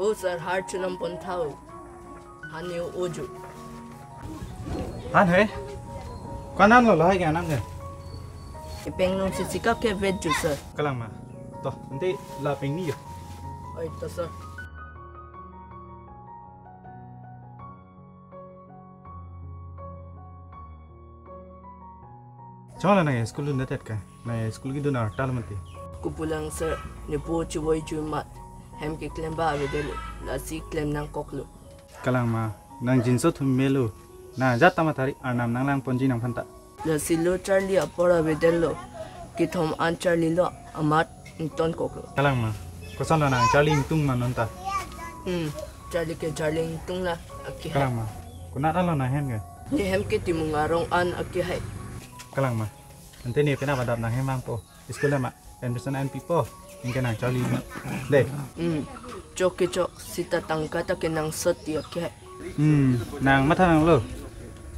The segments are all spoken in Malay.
Oh sir, hard to nam pon thau. Han yêu oju. Han he. Quan ăn lo hai cái năm kìa. Ipeng nung sisika ke veg ju sir. Kalang ma. Toh, nanti la peng ni jo. Oi to sir. Cuma na school tu netet ka. Na school gitu na tal mati. Kupulang sir, ni po chuway ju mat. Hem ke klem ba avedelo. La si klem nang koklo. Kalang ma. Nang jinso tu melu. Na jat tamat hari anam nang lang ponji nang phanta. La si lo Charlie apora avedelo. Kithom an Charlie lo amat ton koklo. Kalang ma. Kosan na Charlie tung ma nonta. Charlie ke Charlie tung la aki. Kalang ma. Kuna ta lo na hem ke. Ni hem ke timungarong an aki hai. Kalang ma. Nanti ni kena badap nang hemang po. Sekolah mak. Anderson and people. Ingkung nang Charlie. Deh. Chok ke chok sita tangka ta ke nang soti aki hai. Nang mata nang lo.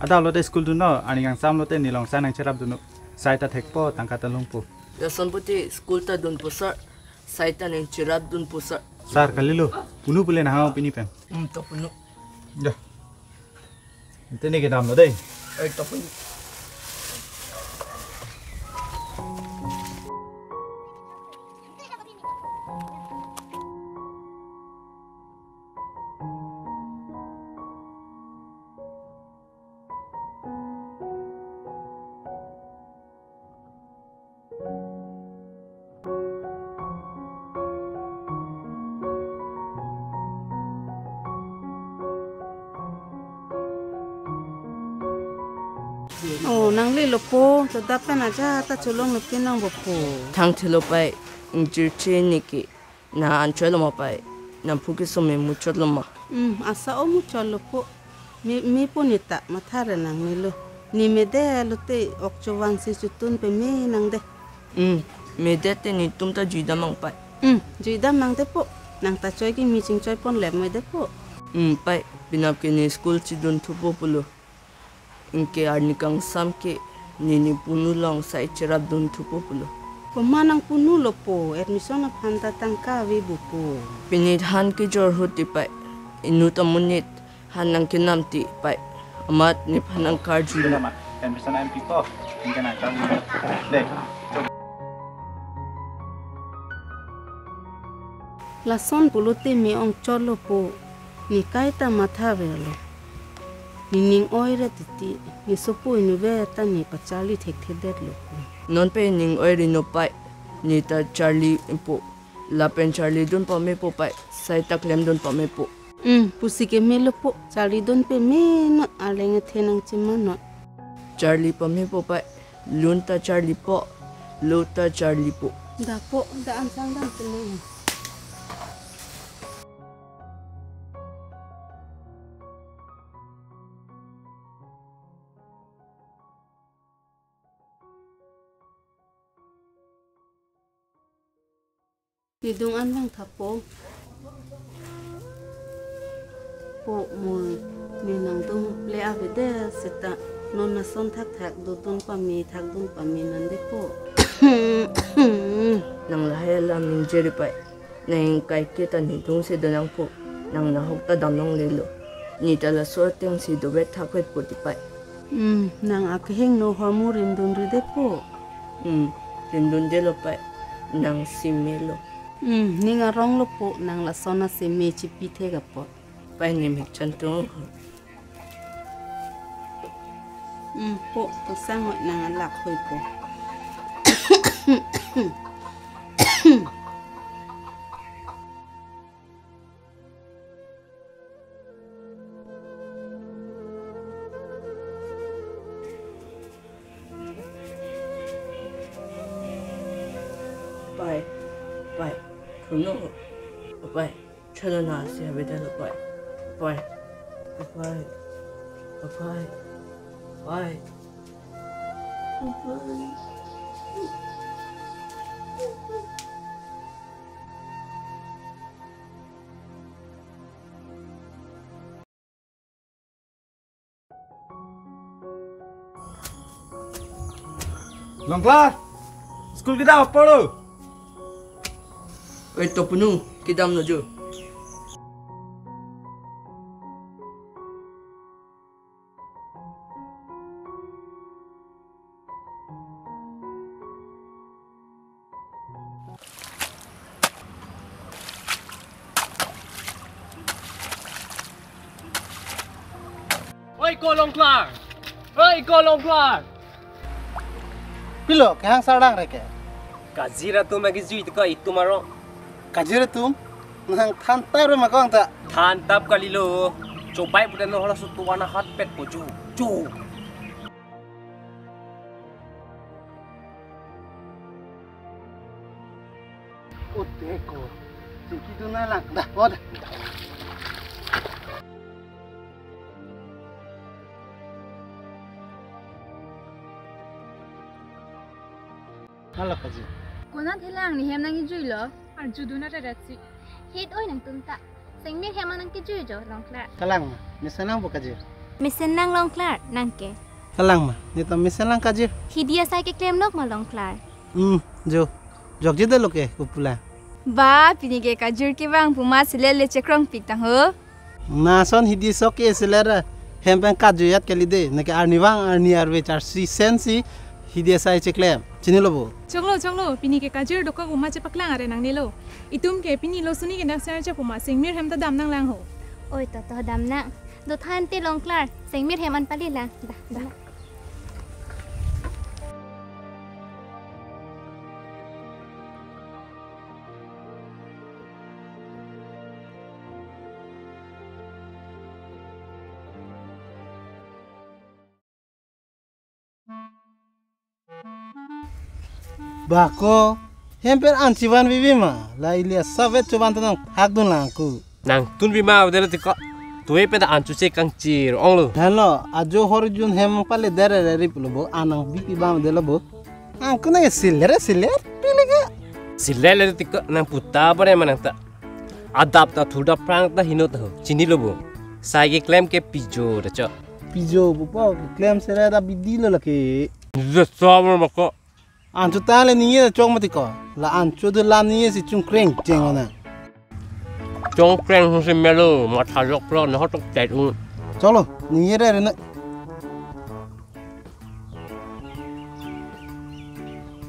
Ada lo de school tu no. Ani ngang sam lo te ni long sa nang cerap tu no. Sai ta thek po tangka ta long po. Ya samputi school ta dun pusar. Saita nang cirap dun pusar. Sar kali lo. Punu pule na hao pini pen. To punu. Ya. Nanti ni ke dam lo deh. To punu. Oh, nang li lopo, to dapat aja ta colong lepi nang bopo. Thang thilo pai injir che niki na anchelo ma pai na phuki so me muchot lo ma. Asa o muchot lopo. Mi po nita mathara nang nilo. Ni me de lo te okcho wang si chutun pe me nang de. Me de te ni tum ta juida mang pai. Juida mang de po. Nang ta choi ki mi ching choi pon lep me de po. Pai pinap ke ni school chi dun thupo pulo. Inke arnikang samke nini punu long sai cerap dun thupo pulo. Pemanang punu lopo, admission of hanta tangka we bupo. Pinit han ke jor huti pai. Inu tamunit han nang kinamti pai. Amat ni panang KARBI. Anderson and people. Ingkung nang Charlie. Deh. Lason puluti mi ong cholo po. Ni kaita matha velo. Ning oire titi ni sopo inuve ta ni pachali thek thedet lo Non pe ning oiri no pai ni ta Charlie po lapen Charlie dun pa me po pai sai tak lem dun pa me po pusi ke me lo po chali don pe me no alenge thenang chima no Charlie pa me po pai lun ta Charlie po lo ta Charlie po da po da ansang dam tele hidung anlang thapo po mo ninang tung le avede seta nonna son thak thak dutun pami thak dun pami nande po nang lahela ning jeri pai nang kai ke ta ni dung se danang po nang na hok ta damnong lelo ni ta la so teng si do bet thak wet po ti pai nang akheng no hormor indun ride po rindun de lo pai nang simelo ninga rong lo po nang la sona se me chi pithe ga po pai ni mek chan tu po to sang ngoi nang lak hoi po pai thuno pai chalo na se aveda lo pai pai Long class. School kita apa lo? Oi to punu kidam no jo Oi ko long klar. Oi ko long klar. Pilo, kehang sarang reke. Kazira tu magi zui tu ka itu maro. Kajire tum, nang thantai ro makong ta. Than tap kali lo. Cobai budan lo hala sutu wana hat pet ko ju. Ju. Ote ko. Siki tu na lang. Dah, oh dah. Halo kaji. Kuna thilang ni hem nang ijui lo. Ar judu na ratsi. Hit oi nang tumta. Sengmir hem nang kijui jo long klar. Kalang ma, misalang bu kaji. Misen nang long klar nang ke. Kalang ma, ni tam misalang kaji. Hidia sai ke claim nok ma long klar. Jo. Jog jeda loke kupula. Ba pini ke kajur ke bang puma silele cekrong pik tang ho. Nason hidi soke selera hempen kaju yat kelide nake arniwang arniar we char si sensi hidi sai cheklem. Chinilobo. Chonglo pini ke kajur doka puma ce paklang are nang nilo. Itum ke pini lo suni ke nak sar ce puma singmir hem ta dam nang lang ho. Oi to dam na. Do than te long klar. Sengmir hem an pali la. Dah. Bako hempen anchivan vivima la ilia savet choban tanang hakdun langku. Nang tun bima udela tika. Tuwe peda ancu se kang chir ong lo. Hello, ajo horjun hem pale dere riplobo anang bipi bam delabo. Angku na silere pilega. Silele tika nang puta bare manang ta. Adap ta thuda prang ta hino ta chini lobo. Sai ke claim ke pijo da cha. Pijo bupo claim sera da bidilo lake. The summer mako. Anchu tale niye chong matiko. La anchu de lam niye si chung kreng chengona. Chong kreng hong se melo ma tha lok pro na hotok tet un. Cholo, niye re na.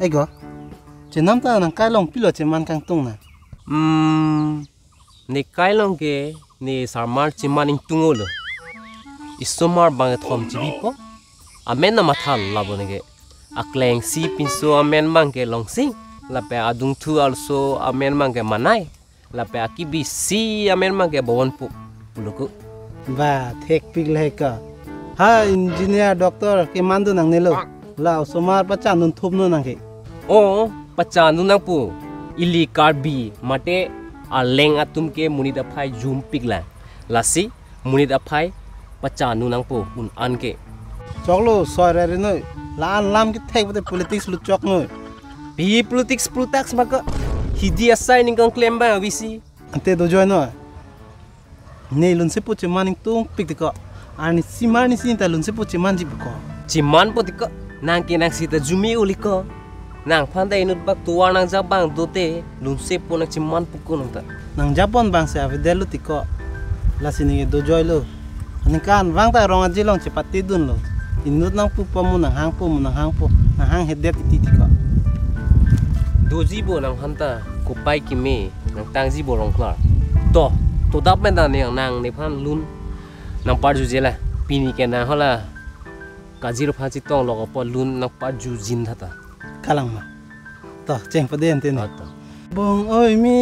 Ego. Chenam ta nang kai long pilo cheman kang tung na. Ni kai long ke ni sarmar chimaning tungolo. Isomar bang thom chibi po. Amen na mathal labo ne ke. Akleng si pinso amen mangke longsing lape adung tu also amen mangke manai lape akibi si amen mangke bawon pu puluku Ba thek pig leka. Ha engineer doctor ke mandu nang nelo. La somar pacha nun thup no nang ke. o pachandu nang pu ili KARBI mate aleng atum ke munida phai zoom pigla lasi munida phai pachandu nang pu un anke Choklo soire re noi. Lan lam ki thek bate politics lu chok noi. pi politics prutax maka hidi asai ning kang claim ba visi Ante do join no. Ne lun se puche maning tung pik de ko. Ani simani sin ta lun se puche manji ko. chiman potika nang ke nang sita jumi uliko nang phanda inut bak tuwa nang jabang dote lunse po nang chiman pukun ta Nang Japan bang se ave delu tiko. La sini do joy lo. Ani kan bang ta rong ajilong cepat tidun lo. Inut nang pu pamu nang hang pu nang hang hedet ti ko. doji bo nang hanta ko pai ki me nang tangji bo rong klar to dap men da nang ne phan lun nang par ju jela pini ke na hola kajir pha chi tong lo po lun nang par ju jin thata Kalang ma. To cheng pa den ten. ata Bong oi mi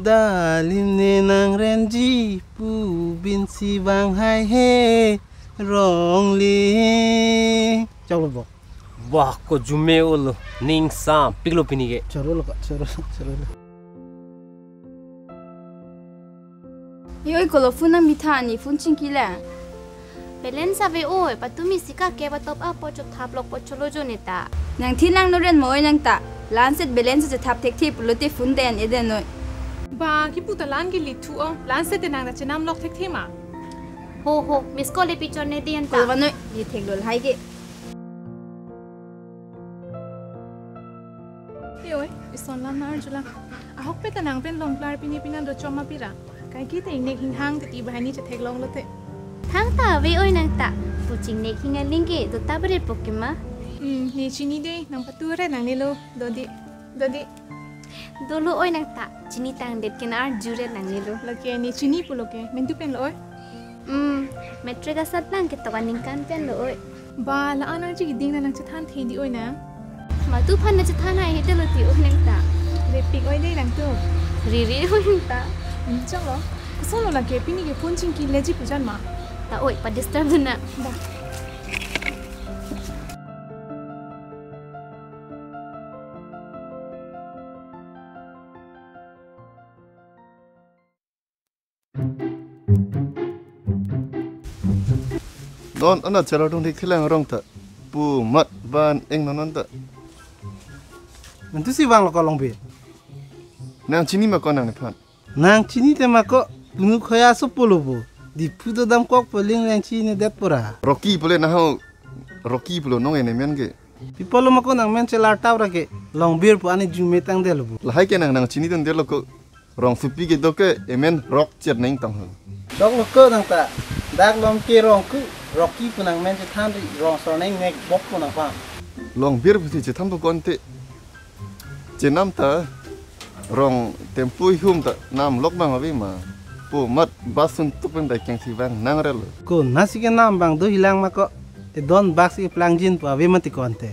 dalim ne nang renji pu bin si bang hai he rong li. Chalo bo. wah ko jume ul ning sa piglo pini ke Chalo lo chalo. Yoi kolo funa mitha ni fun chingkila. Balance ave oi patumi sika ke ba top up po chop thap lok po cholo jo neta. Nang thinang no ren moi nang ta. Lancet balance je thap thek thi pulote fun den eden noi. Ba ki puta lan ki litu o lan se te nang da chenam lok thek thema. Ho miss call le pichon ne dian Kolo ta. noi ni thek lol hai ge. Yoi ison lan nar jula. Ahok pe ta nang pen long klar pini pinan do choma pira. Kai ki te nek hing hang te ti bahani che thek long lote. Hang ta ave oi nang ta. Puching ne hinga linge do tabare pokema. Ni chini de nang pature nang nilo dodi Dolo oi nang ta. Chini tang det kenar jure nang nilo. lake ni chini puloke mentu pen loy. Metrik asat lang kita kaningkan pen lo oi. Ba la anang ji ding na nang chathan the di oi na. Ma tu phan na chathan ai hete lo ti oi nang ta. Re pik oi dei lang tu. Ri oi nang ta. Chang lo. Son lo la ke pini ke phone ching ki leji pujan ma. Ta oi pa disturb na. Ba. Non anak cara dong dikilang orang tak pu mat ban eng non tak Nanti si bang lo kolong be. nang cini mak nang nephan Nang cini te mako bunu khoya supulu bu. Di puto dam kok peling nang cini det pura. Rocky boleh nah Rocky boleh nong ene men ke Pipolo mako nang men celar taw rake long beer pu ani jume tang del bu. lahai ke nang cini don delo ko rong supi ke doke emen rock cer neng tang hang Dok lo ko nang ta. Dak lom ke rong ku Rocky pu nang men ce than ri rong so neng nek bok pu nang pa. long bir putih je tham kon te je nam ta rong tempu hum ta nam lok bang abi ma pu mat basun tu pen dai keng si bang nang rel Ko nasi ke nam bang do hilang mako. E don bak si plang jin pu abi mati konte.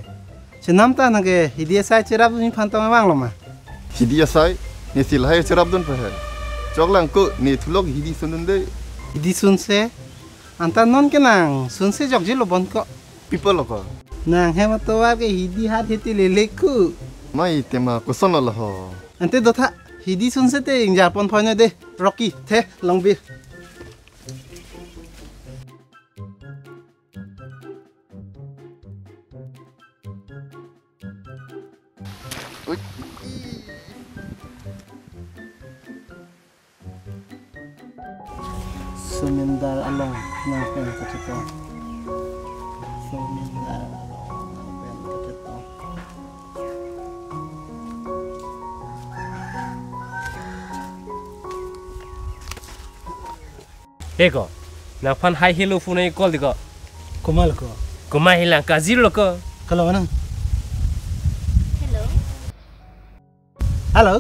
Ce nam ta nang ke hidia sai cerap ni phanta ma bang lo ma. hidia sai ni si lahai cerap don pa choklang ko ni thulok hidi sunun de Hidi sunse. Anta non ke nang sunse jok jilo bon ko. people ko Nang hema to wa ke hidi hat hiti lele ku. mai tema ko son la ho Ante dotha hidi sunse te ingjar pon phoine de Rocky the long bir. Semendar along nang pen kecito. Semendar along nang pen kecito. Eko, nang fan hai hello phone ai call diko. Komal ko. Kumai hilang kazir lo ko. Kalau mana? Hello. Halo.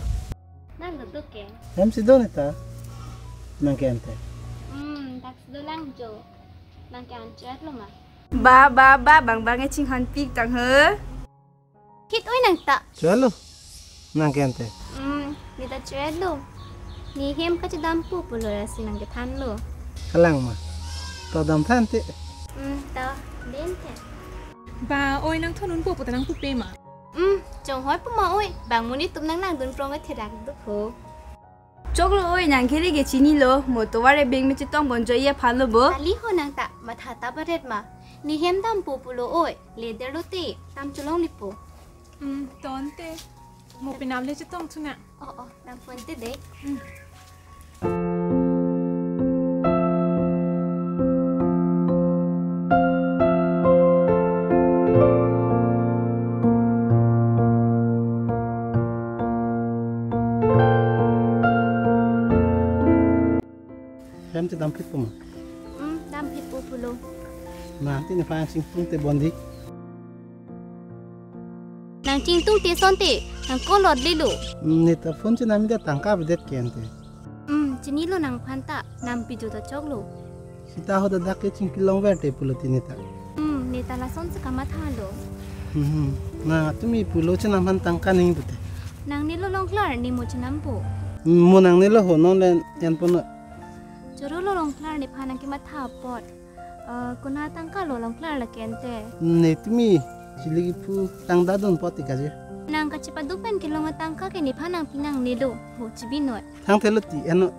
Nang lo tu ke. Em si don eta. Nang ke ante. Tak do lang jo. Nang kan chat lo ma. Ba bang ching han pik tang he. Kit oi nang ta. Chalo. Nang ke ante. Ni ta chat lo. Ni hem ka chadam pu pulo rasi nang ke than lo. Kalang ma. To dam than te. Ta den te. Ba oi nang thonun po po nang pu pe ma. Chong hoi pu ma oi. Bang muni tum nang nang dun prong ka thedak du ho. Choklo oi nang kheri ge chini lo mo to ware beng me chitong bon joye phalo bo. Ali ho nang ta ma tha ta baret ma. Ni hem dam pu pulo oi. Le der lo te. Tam chulong li pu. Ton te. Mo pinam le chitong thuna. Nang phone te de. Em te dam pit puma. Dam pit pu pulo. Nah, ti ni fa sing pung te bondi. Nang ching tung te son te. Nang ko lot li lo. Ni ta phone che nami da tangka bedet ke ante. Chini lo nang phan ta. Nam pi jo ta chok lo. Sita ho da dak ching kilong ver te pulo ti ni ta. Ni ta la son sa kama tha lo. Nah, tumi pulo che nam han tangka ning bute. Nang ni lo long klar ni mo chinam po. Mo nang ni lo ho non len yan pono. Joro lo long klar ni phanang ki ma tha pot. Kuna tangka lo long klar la kente. Ni tumi chiligi pu tang da don poti ka je. Nang ka chipa dupen ki long tangka ke ni phanang pinang ni lo. Ho chibi noi. Thang thelo ti eno